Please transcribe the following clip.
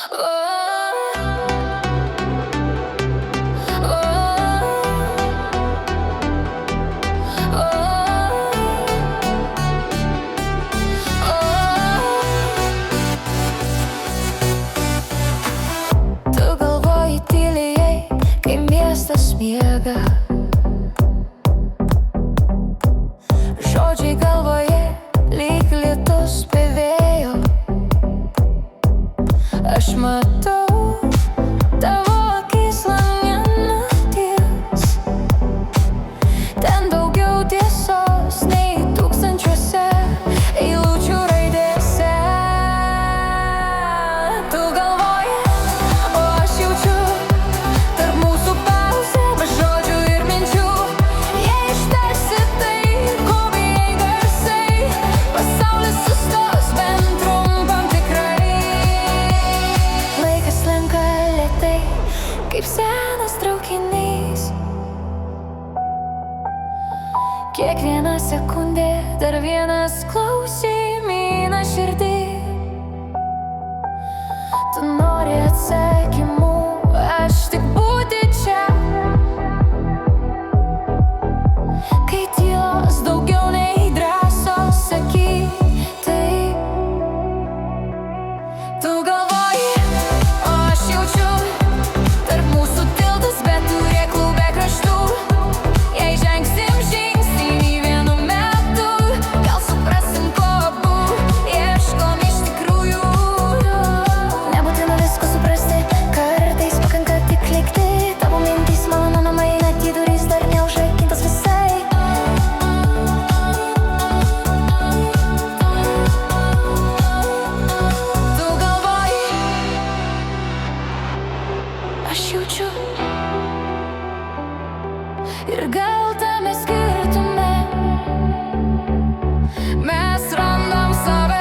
Tu galvoji tyliai, kai miestas miega. Žodžiai galvoje lyg lietus be vėjo. Aš matau tavo akis lange nakties. Ten daugiau tiesos nei tūkstančiuose eilučių raidėse. Tu galvoji, o aš jaučiu tarp mūsų pauzę be žodžių ir minčių. Jei ištarsi tai, ko bijai garsai, pasaulis sustos bent trumpam tikrai. Laikas slenka lėtai, kaip senas traukinys. Kiekviena sekundė dar vienas klausimynas širdį. Tu nori atsakymų, aš tik būti čia. Kai tylos daugiau nei drąsos sakyti. Tu galvoji, o aš jaučiu tarp mūsų tiltas be turėklų, be kraštų. Jei žengsim žingsnį vienu metu, gal suprasim, ko abu ieškom iš tikrųjų. Nebūtina visko suprasti, kartais pakanka tik likti. Tavo mintys mano namai, net jei durys dar neužrakintos visai. Tu galvoji, aš jaučiu. Ir gal tame skirtume mes randam save